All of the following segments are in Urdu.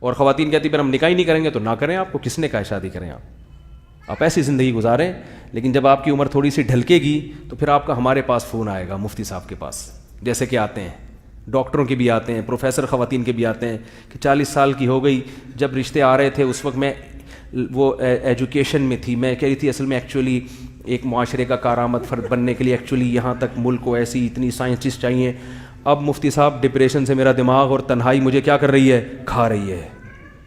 اور خواتین کہتی پھر ہم نکاح ہی نہیں کریں گے تو نہ کریں, آپ کو کس نے کہا شادی کریں, آپ ایسی زندگی گزاریں. لیکن جب آپ کی عمر تھوڑی سی ڈھلکے گی تو پھر آپ کا ہمارے پاس فون آئے گا, مفتی صاحب کے پاس, جیسے کہ آتے ہیں, ڈاکٹروں کے بھی آتے ہیں, پروفیسر خواتین کے بھی آتے ہیں کہ 40 سال کی ہو گئی, جب رشتے آ رہے تھے اس وقت میں وہ ایجوکیشن میں تھی, میں کہہ رہی تھی اصل میں ایکچولی ایک معاشرے کا کارآمد فرد بننے کے لیے ایکچولی یہاں تک ملک کو ایسی اتنی سائنسسٹ چاہیے. اب مفتی صاحب ڈپریشن سے میرا دماغ اور تنہائی مجھے کیا کر رہی ہے, کھا رہی ہے,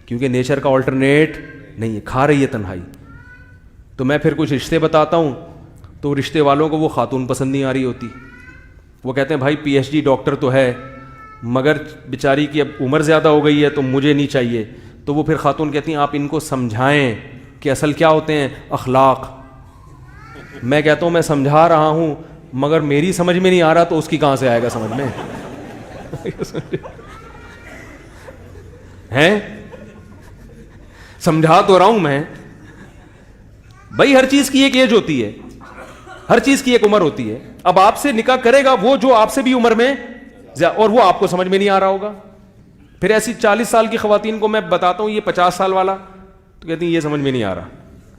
کیونکہ نیچر کا آلٹرنیٹ نہیں ہے, کھا رہی ہے تنہائی. تو میں پھر کچھ رشتے بتاتا ہوں تو رشتے والوں کو وہ خاتون پسند نہیں آ رہی ہوتی, وہ کہتے ہیں بھائی پی ایچ ڈی ڈاکٹر تو ہے مگر بیچاری کی اب عمر زیادہ ہو گئی ہے تو مجھے نہیں چاہیے. تو وہ پھر خاتون کہتی ہیں آپ ان کو سمجھائیں کہ اصل کیا ہوتے ہیں اخلاق. میں کہتا ہوں میں سمجھا رہا ہوں مگر میری سمجھ میں نہیں آ رہا تو اس کی کہاں سے آئے گا سمجھ میں, ہیں سمجھا تو رہا ہوں میں. بھائی ہر چیز کی ایک ایج ہوتی ہے, ہر چیز کی ایک عمر ہوتی ہے. اب آپ سے نکاح کرے گا وہ جو آپ سے بھی عمر میں اور وہ آپ کو سمجھ میں نہیں آ رہا ہوگا. پھر ایسی 40 سال کی خواتین کو میں بتاتا ہوں یہ 50 سال والا تو کہتی ہیں یہ سمجھ میں نہیں آ رہا.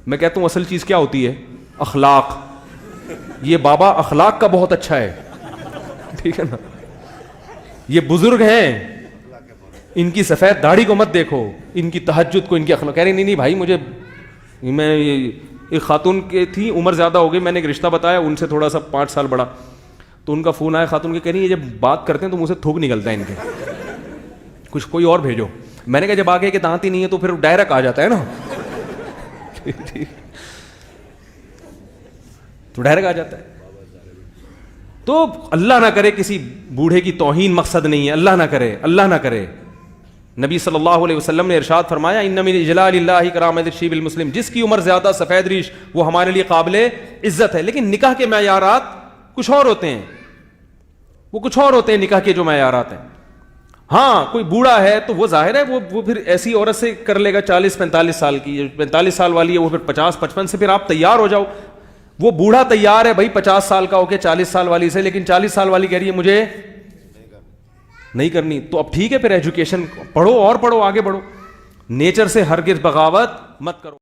میں کہتا ہوں اصل چیز کیا ہوتی ہے اخلاق. یہ بابا اخلاق کا بہت اچھا ہے, ٹھیک ہے نا, یہ بزرگ ہیں ان کی سفید داڑھی کو مت دیکھو, ان کی تہجد کو, ان کی اخلاق. کہہ رہے نہیں بھائی مجھے, میں ایک خاتون کی تھی عمر زیادہ ہو گئی, میں نے ایک رشتہ بتایا ان سے تھوڑا سا 5 سال بڑا, تو ان کا فون آیا خاتون کے, کہہ رہی ہے جب بات کرتے ہیں تو منہ سے تھوک نکلتا ہے ان کے, کچھ کوئی اور بھیجو. میں نے کہا جب آگے کے دانت ہی نہیں ہے تو پھر ڈائریکٹ آ جاتا ہے نا, تو ڈائریکٹ آ جاتا ہے. تو اللہ نہ کرے کسی بوڑھے کی توہین مقصد نہیں ہے, اللہ نہ کرے, اللہ نہ کرے. نبی صلی اللہ علیہ وسلم نے ارشاد فرمایا ان من اجلال اللہ کرامت الشیب المسلم, جس کی عمر زیادہ سفید ریش وہ ہمارے لیے قابل عزت ہے. لیکن نکاح کے معیارات کچھ اور ہوتے ہیں, وہ کچھ اور ہوتے ہیں نکاح کے جو معیارات ہیں. ہاں کوئی بوڑھا ہے تو وہ ظاہر ہے وہ پھر ایسی عورت سے کر لے گا 40-45 سال کی, 45 سال والی ہے وہ پھر 50-55 سے پھر آپ تیار ہو جاؤ. وہ بوڑھا تیار ہے بھائی 50 سال کا ہو کے 40 سال والی سے, لیکن 40 سال والی کہہ رہی ہے مجھے نہیں کرنی. تو اب ٹھیک ہے پھر ایجوکیشن پڑھو اور پڑھو, آگے بڑھو, نیچر سے ہرگز بغاوت مت کرو.